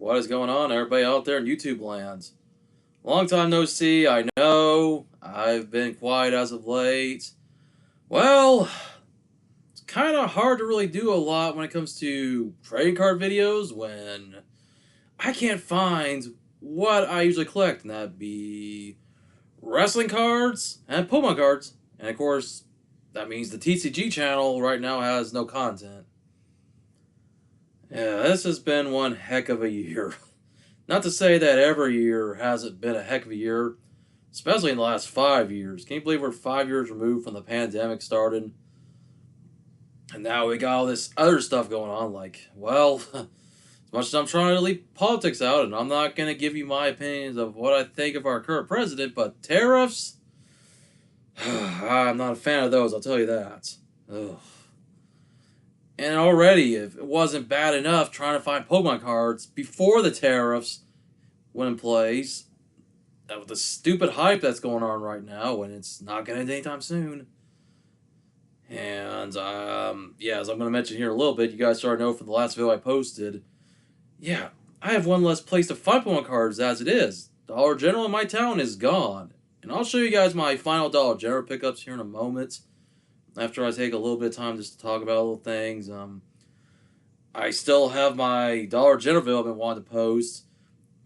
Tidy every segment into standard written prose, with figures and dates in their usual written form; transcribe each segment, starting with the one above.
What is going on, everybody out there in YouTube land? Long time no see, I know. I've been quiet as of late. Well, it's kind of hard to really do a lot when it comes to trading card videos when I can't find what I usually collect, and that'd be wrestling cards and Pokemon cards. And of course, that means the TCG channel right now has no content. Yeah, this has been one heck of a year. Not to say that every year hasn't been a heck of a year, especially in the last 5 years. Can you believe we're 5 years removed from the pandemic started? And now we got all this other stuff going on. Like, well, as much as I'm trying to leave politics out, and I'm not going to give you my opinions of what I think of our current president, but tariffs? I'm not a fan of those, I'll tell you that. Ugh. And already, if it wasn't bad enough trying to find Pokemon cards before the tariffs went in place, with the stupid hype that's going on right now, and it's not going to end anytime soon. And, yeah, as I'm going to mention here in a little bit, you guys already know from the last video I posted, yeah, I have one less place to find Pokemon cards as it is. Dollar General in my town is gone. And I'll show you guys my final Dollar General pickups here in a moment, after I take a little bit of time just to talk about little things. I still have my Dollar General video I've been wanting to post.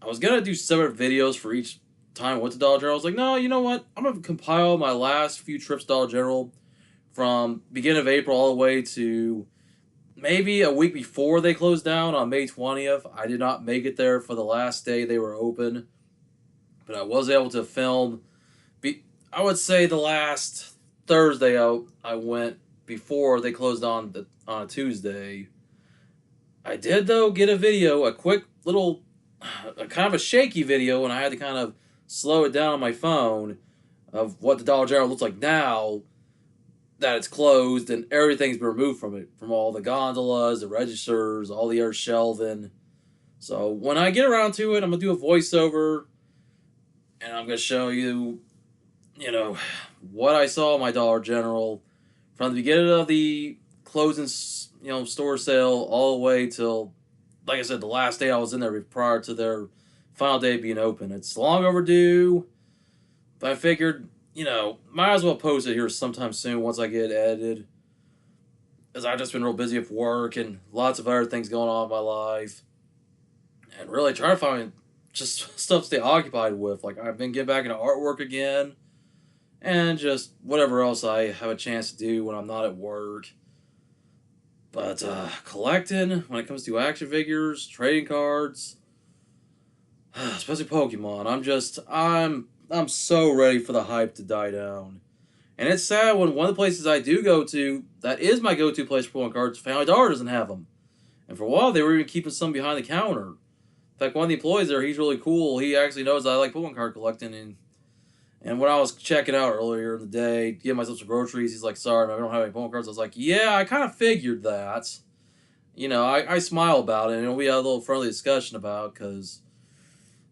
I was going to do separate videos for each time I went to Dollar General. I was like, no, you know what? I'm going to compile my last few trips to Dollar General from beginning of April all the way to maybe a week before they closed down on May 20th. I did not make it there for the last day they were open, but I was able to film, I would say the last Thursday I went before they closed on a Tuesday. I did, though, get a video, a quick little, kind of a shaky video, and I had to kind of slow it down on my phone of what the Dollar General looks like now that it's closed and everything's been removed from it, from all the gondolas, the registers, all the air shelving. So when I get around to it, I'm going to do a voiceover, and I'm going to show you, what I saw in my Dollar General from the beginning of the closing, store sale all the way till, like I said, the last day I was in there prior to their final day being open. It's long overdue, but I figured, might as well post it here sometime soon once I get edited, as I've just been real busy with work and lots of other things going on in my life, and really trying to find just stuff to stay occupied with. Like, I've been getting back into artwork again, and just whatever else I have a chance to do when I'm not at work. But collecting, when it comes to action figures, trading cards, especially Pokemon, I'm so ready for the hype to die down. And it's sad when one of the places I do go to, that is my go-to place for Pokemon cards, Family Dollar doesn't have them. And for a while, they were even keeping some behind the counter. In fact, one of the employees there, he's really cool. He actually knows I like Pokemon card collecting, and when I was checking out earlier in the day, getting myself some groceries, he's like, sorry, man, I don't have any Pokemon cards. I was like, yeah, I kind of figured that. I smile about it, and we had a little friendly discussion about, because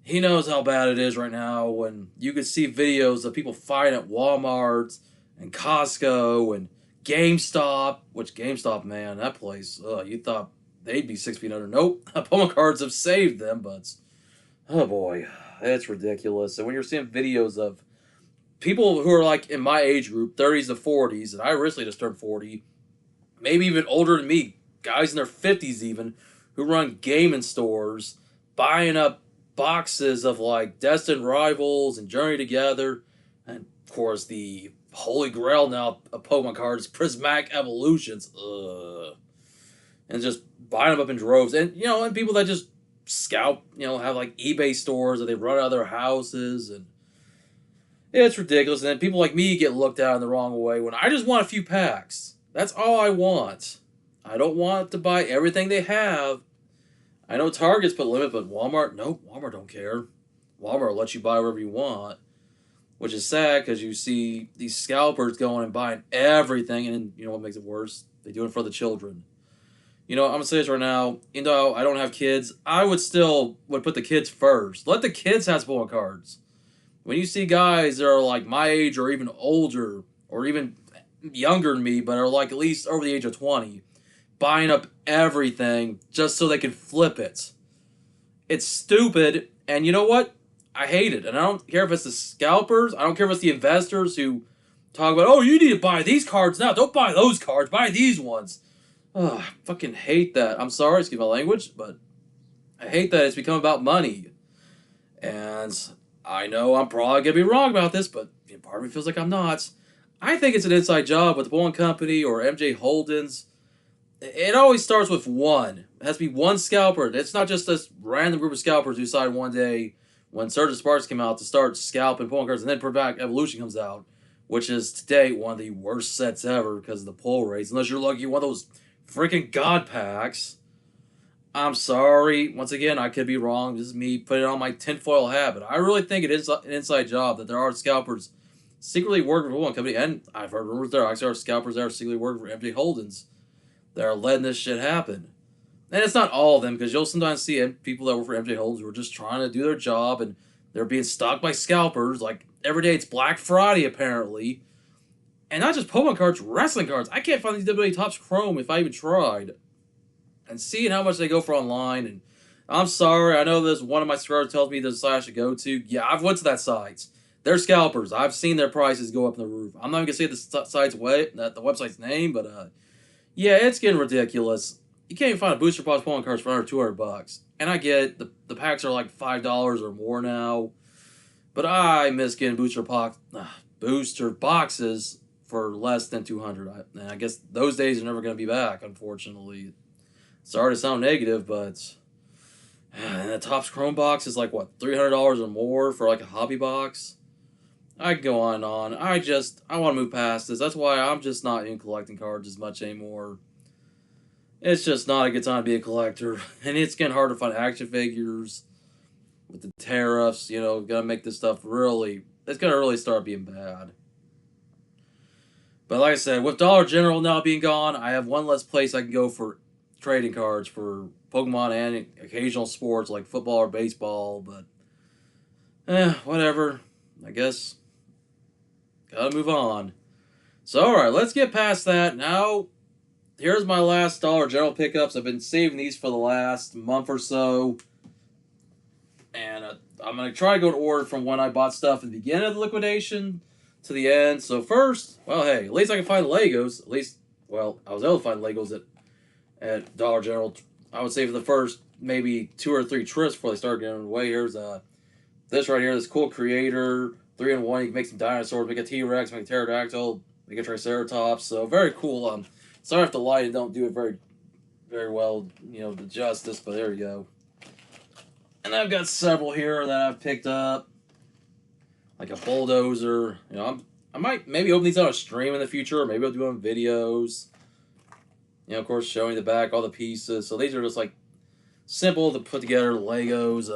he knows how bad it is right now when you could see videos of people fighting at Walmart and Costco and GameStop, which GameStop, man, that place, you thought they'd be 6 feet under. Nope, Pokemon cards have saved them, but, oh boy, it's ridiculous. And when you're seeing videos of people who are like in my age group, 30s to 40s, and I recently just turned 40, maybe even older than me, guys in their 50s even, who run gaming stores, buying up boxes of like Destined Rivals and Journey Together, and of course the holy grail now of Pokemon cards, Prismatic Evolutions, and just buying them up in droves. And people that just scalp, have like eBay stores that they run out of their houses, and it's ridiculous. And then people like me get looked at in the wrong way when I just want a few packs. That's all I want. I don't want to buy everything they have. I know Target's put a limit, but Walmart, nope, Walmart don't care. Walmart will let you buy whatever you want, which is sad because you see these scalpers going and buying everything, and you know what makes it worse? They do it for the children. I'm going to say this right now, even though I don't have kids, I would put the kids first. Let the kids have Pokemon cards. When you see guys that are like my age or even older or even younger than me, but are like at least over the age of 20, buying up everything just so they can flip it. It's stupid, and you know what? I hate it, and I don't care if it's the scalpers. I don't care if it's the investors who talk about, oh, you need to buy these cards now. Don't buy those cards. Buy these ones. Oh, I fucking hate that. I'm sorry, excuse my language, but I hate that it's become about money. And I know I'm probably gonna be wrong about this, but part of me feels like I'm not. I think it's an inside job with the Bowling Company or MJ Holdens. It always starts with one. It has to be one scalper. It's not just this random group of scalpers who decide one day when Surge of Sparks came out to start scalping Pokemon cards, and then Perfect Evolution comes out, which is to date one of the worst sets ever because of the pull rates. Unless you're lucky, one of those freaking God packs. I'm sorry. Once again, I could be wrong. This is me putting on my tinfoil hat, but I really think it is an inside job that there are scalpers secretly working for one company, and I've heard rumors there actually are scalpers that are secretly working for MJ Holdens that are letting this shit happen. And it's not all of them, because you'll sometimes see people that work for MJ Holdens who are just trying to do their job, and they're being stalked by scalpers. Like, every day it's Black Friday, apparently. And not just Pokemon cards, wrestling cards. I can't find these WWE Topps Chrome if I even tried. And seeing how much they go for online, and I'm sorry, I know there's one of my subscribers tells me there's a site I should go to. Yeah, I've went to that site. They're scalpers. I've seen their prices go up in the roof. I'm not even gonna say the website's name, but yeah, it's getting ridiculous. You can't even find a booster box Pokemon cards for under $200. And I get it, the packs are like $5 or more now, but I miss getting booster boxes for less than 200. And I guess those days are never gonna be back, unfortunately. Sorry to sound negative, but and the Topps Chrome box is like what, $300 or more for like a hobby box. I could go on and on. I want to move past this. That's why I'm just not in collecting cards as much anymore. It's just not a good time to be a collector, and it's getting hard to find action figures with the tariffs. Gonna make this stuff really. It's gonna really start being bad. But like I said, with Dollar General now being gone, I have one less place I can go for trading cards for Pokemon and occasional sports like football or baseball, but whatever. I guess gotta move on. So alright, let's get past that. Now, here's my last Dollar General pickups. I've been saving these for the last month or so. And I'm going to try to go in order from when I bought stuff at the beginning of the liquidation to the end. So first, well, hey, at least I can find Legos. At least, well, I was able to find Legos at Dollar General. I would say for the first maybe 2 or 3 trips before they started getting away. Here's this right here, this cool creator, 3-in-1. You can make some dinosaurs, make a T-Rex, make a pterodactyl, make a Triceratops. So very cool. Sorry if the light don't do it very, very well, the justice, but there you go. And I've got several here that I've picked up, like a bulldozer. I might maybe open these on a stream in the future, or maybe I'll do them videos. Of course, showing the back, all the pieces. So these are just like simple to put together Legos.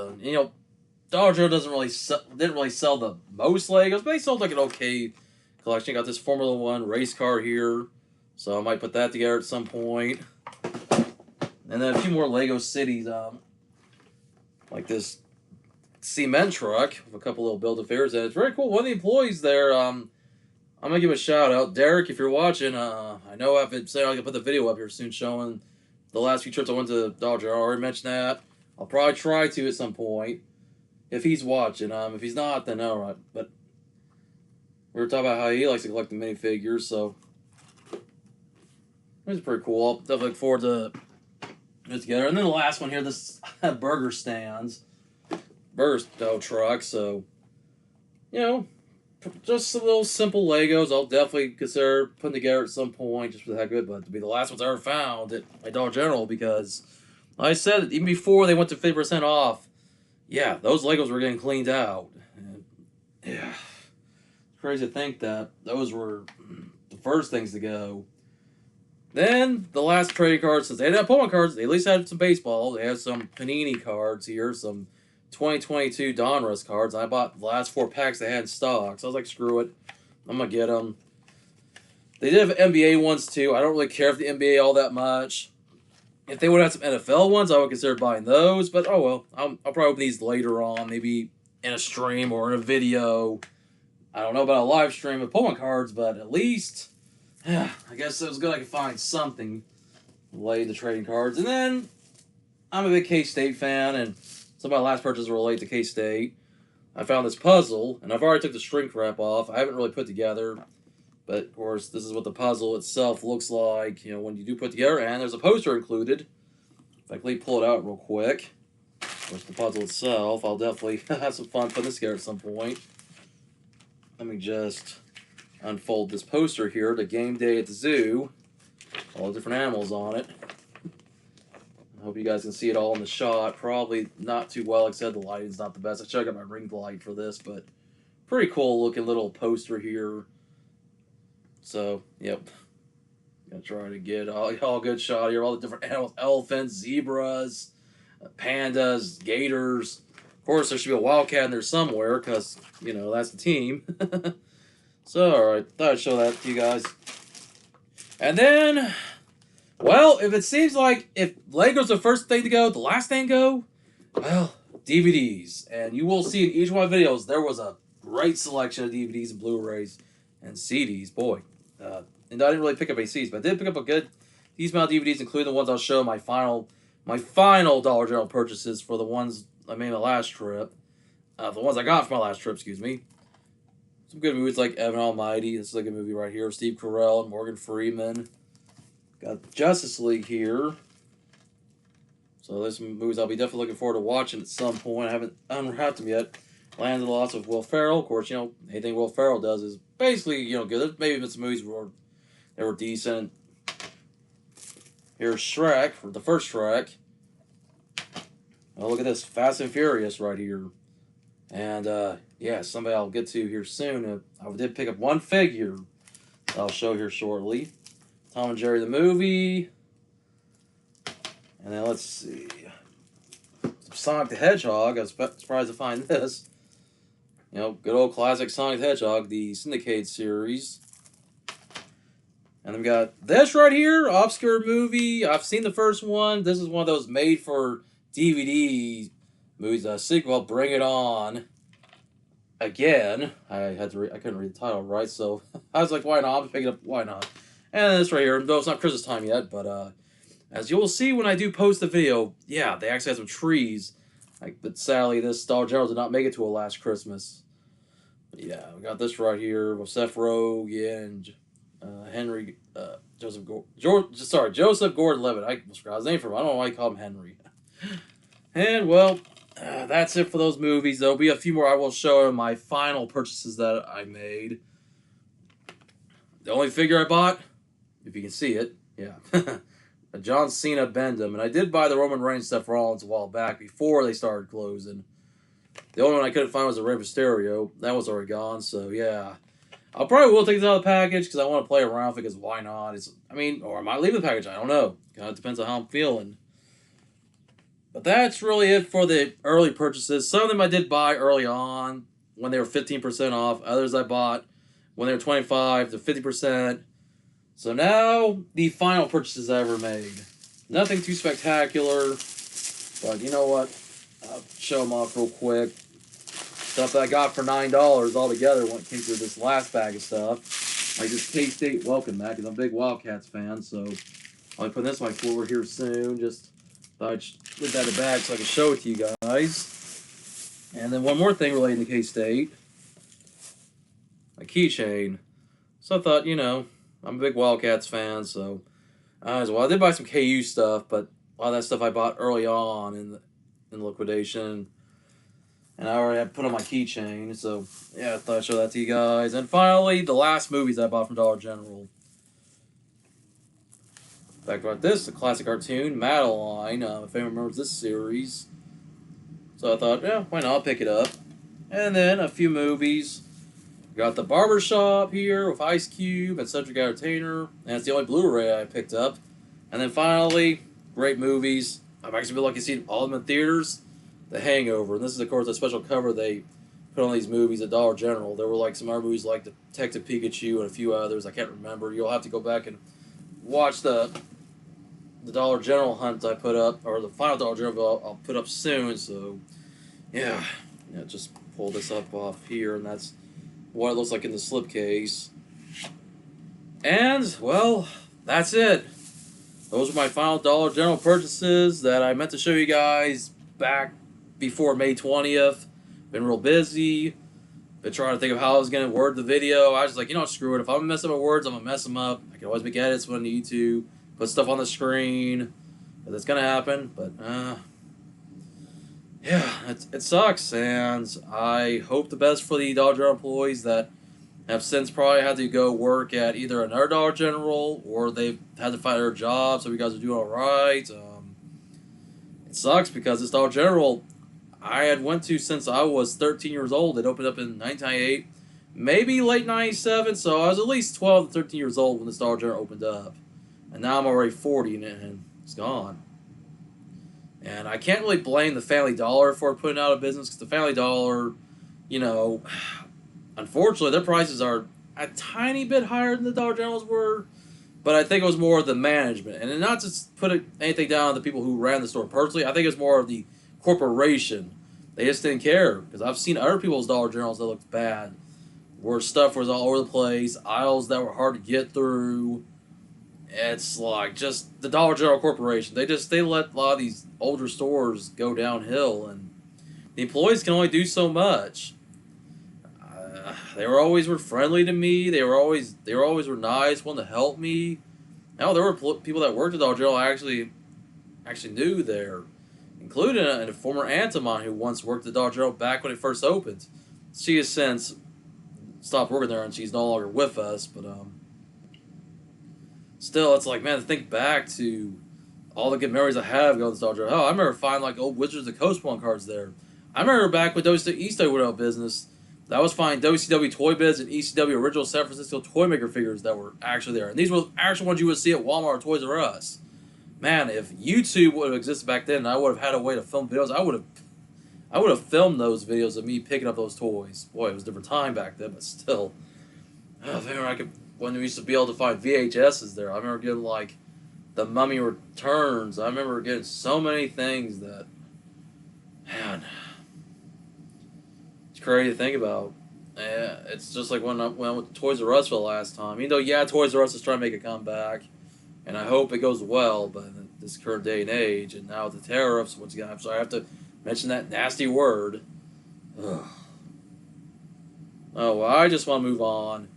Dollar General didn't really sell the most Legos, but they sold like an okay collection. Got this Formula One race car here, so I might put that together at some point. And then a few more Lego cities, like this cement truck with a couple little Build-A-Fairs in it. It's very cool. One of the employees there, I'm gonna give a shout out, Derek, if you're watching. I know I've been saying I'm gonna put the video up here soon showing the last few trips I went to Dollar General. I already mentioned that. I'll probably try to at some point if he's watching. If he's not, then alright. But we were talking about how he likes to collect the minifigures, so it's pretty cool. I'll definitely look forward to it together. And then the last one here, this burger truck. So, just some little simple Legos. I'll definitely consider putting together at some point, just for the heck of it. But to be the last ones I ever found at Dollar General, because like I said, even before they went to 50% off, yeah, those Legos were getting cleaned out. And, yeah, it's crazy to think that those were the first things to go. Then the last trading cards, since they didn't have Pokemon cards, they at least had some baseball. They had some Panini cards here, some 2022 Donruss cards. I bought the last 4 packs they had in stock, so I was like, screw it, I'm gonna get them. They did have NBA ones too. I don't really care for the NBA all that much. If they would have some NFL ones, I would consider buying those. But oh well, I'll probably open these later on, maybe in a stream or in a video. I don't know about a live stream of Pokemon cards, but at least, I guess it was good I could find something related to trading cards. And then, I'm a big K-State fan, and some of my last purchases relate to K-State. I found this puzzle, and I've already took the shrink wrap off. I haven't really put together, but of course, this is what the puzzle itself looks like, you know, when you do put together, and there's a poster included. If I can pull it out real quick. Of course, the puzzle itself, I'll definitely have some fun putting this together at some point. Let me just unfold this poster here, the game day at the zoo. All the different animals on it. I hope you guys can see it all in the shot. Probably not too well, like I said, the lighting's not the best. I should have got my ring light for this, but pretty cool looking little poster here. So, yep. Gonna try to get all good shot here. All the different animals, elephants, zebras, pandas, gators. Of course, there should be a wildcat in there somewhere, because, you know, that's the team. So, alright, thought I'd show that to you guys. And then, well, if it seems like if Lego's the first thing to go, the last thing to go, well, DVDs. And you will see in each one of my videos, there was a great selection of DVDs and Blu-rays and CDs. Boy, and I didn't really pick up any CDs, but I did pick up a good decent amount of DVDs, including the ones I'll show my final Dollar General purchases for the ones I made my last trip. The ones I got for my last trip, excuse me. Some good movies like Evan Almighty. This is like a movie right here. Steve Carell and Morgan Freeman. Got Justice League here. So there's some movies I'll be definitely looking forward to watching at some point. I haven't unwrapped them yet. Land of the Lost with Will Ferrell. Of course, you know, anything Will Ferrell does is basically, you know, good. There's maybe been some movies where they were decent. Here's Shrek, for the first Shrek. Oh, look at this. Fast and Furious right here. And, yeah, somebody I'll get to here soon. I did pick up one figure I'll show here shortly. Tom and Jerry the movie. And then let's see. Sonic the Hedgehog. I was surprised to find this. You know, good old classic Sonic the Hedgehog, the Syndicate series. And then we got this right here, obscure movie. I've seen the first one. This is one of those made-for-DVD movies. A sequel, Bring It On. Again, I couldn't read the title right, so I was like, why not? I'm picking it up, why not? And this right here, though it's not Christmas time yet, but as you will see when I do post the video, yeah, they actually have some trees. But sadly, this Dollar General did not make it to a last Christmas. But yeah, we got this right here with Seth Rogen and Joseph Gordon-Levitt. I almost forgot his name from him. I don't know why I call him Henry. And, well, that's it for those movies. There'll be a few more I will show in my final purchases that I made. The only figure I bought, if you can see it, yeah, a John Cena Bend-Em. And I did buy the Roman Reigns Seth Rollins a while back before they started closing. The only one I couldn't find was a Rey Mysterio. That was already gone, so yeah. I probably will take this out of the package because I want to play around because why not? Or I might leave the package. I don't know. Kind of depends on how I'm feeling. But that's really it for the early purchases. Some of them I did buy early on when they were 15% off. Others I bought when they were 25 to 50%. So now, the final purchases I ever made. Nothing too spectacular. But you know what? I'll show them off real quick. Stuff that I got for $9 altogether when it came to this last bag of stuff. Like this K-State welcome mat, because I'm a big Wildcats fan, so I'll be putting this on my floor here soon. Just thought I'd put that in a bag so I can show it to you guys. And then one more thing relating to K-State. A keychain. So I thought, you know, I'm a big Wildcats fan, so as well. I did buy some KU stuff, but a lot of that stuff I bought early on in liquidation. And I already had put on my keychain, so yeah, I thought I'd show that to you guys. And finally, the last movies I bought from Dollar General. Back about this, the classic cartoon, Madeline. If anyone remembers this series. So I thought, yeah, why not? I'll pick it up. And then a few movies. Got The Barbershop here with Ice Cube and Cedric Entertainer. And it's the only Blu-ray I picked up. And then finally, great movies. I've actually been lucky to see all of them in theaters. The Hangover. And this is, of course, a special cover they put on these movies at Dollar General. There were like some other movies like Detective Pikachu and a few others. I can't remember. You'll have to go back and watch the Dollar General hunt I put up, or the final Dollar General I'll put up soon. So, yeah, just pull this up off here, and that's what it looks like in the slipcase. And, well, that's it. Those are my final Dollar General purchases that I meant to show you guys back before May 20th. Been real busy. Been trying to think of how I was going to word the video. I was just like, you know what, screw it. If I'm going to mess up my words, I'm going to mess them up. I can always make edits when I need to. Put stuff on the screen. But that's going to happen. But, yeah, it sucks. And I hope the best for the Dollar General employees that have since probably had to go work at either another Dollar General or they've had to find their job. So you guys are doing all right. It sucks because this Dollar General I had went to since I was 13 years old. It opened up in 1998, maybe late 97. So I was at least 12 to 13 years old when this Dollar General opened up. And now I'm already 40 and it's gone. And I can't really blame the Family Dollar for putting out of business because the Family Dollar, you know, unfortunately their prices are a tiny bit higher than the Dollar Generals were. But I think it was more of the management. And not to put anything down on the people who ran the store personally. I think it was more of the corporation. They just didn't care. Because I've seen other people's Dollar Generals that looked bad. Where stuff was all over the place. Aisles that were hard to get through. It's like just the Dollar General Corporation. They let a lot of these older stores go downhill. And the employees can only do so much. They always were friendly to me. They always were nice, wanted to help me. Now there were people that worked at Dollar General I actually knew there, including a former aunt of mine who once worked at Dollar General back when it first opened. She has since stopped working there and she's no longer with us. But still, it's like, man, to think back to all the good memories I have going to Dollar General. Oh, I remember finding like old Wizards of the Coast playing cards there. I remember back when Easter went out of business. That was finding WCW Toy Biz and ECW original San Francisco toy maker figures that were actually there. And these were actual ones you would see at Walmart or Toys R Us. Man, if YouTube would have existed back then and I would have had a way to film videos, I would have filmed those videos of me picking up those toys. Boy, it was a different time back then, but still. Oh, man, when we used to be able to find VHSs there, I remember getting like The Mummy Returns. I remember getting so many things that, man, crazy to think about. Yeah, it's just like when I went to Toys R Us for the last time. Even though, yeah, Toys R Us is trying to make a comeback, and I hope it goes well, but in this current day and age, and now with the tariffs, once again, I'm sorry I have to mention that nasty word. Ugh. Oh, well, I just want to move on,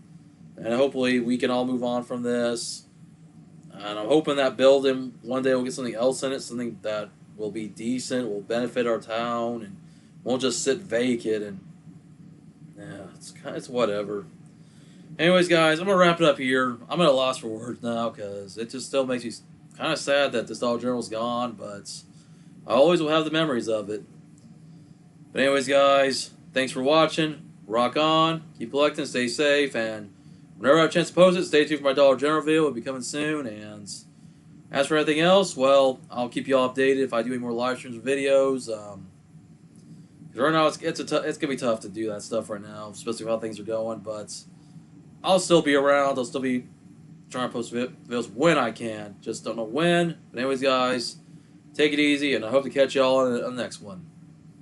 and hopefully we can all move on from this, and I'm hoping that building one day will get something else in it, something that will be decent, will benefit our town, and won't just sit vacant and it's whatever. Anyways, guys, I'm going to wrap it up here. I'm at a loss for words now because it just still makes me kind of sad that this Dollar General's gone, but I always will have the memories of it. But anyways, guys, thanks for watching. Rock on. Keep collecting. Stay safe. And whenever I have a chance to post it, stay tuned for my Dollar General video. It'll be coming soon. And as for anything else, well, I'll keep you all updated if I do any more live streams or videos. Right now, it's gonna be tough to do that stuff right now, especially with how things are going. But I'll still be around. I'll still be trying to post videos when I can. Just don't know when. But anyways, guys, take it easy, and I hope to catch y'all on the next one.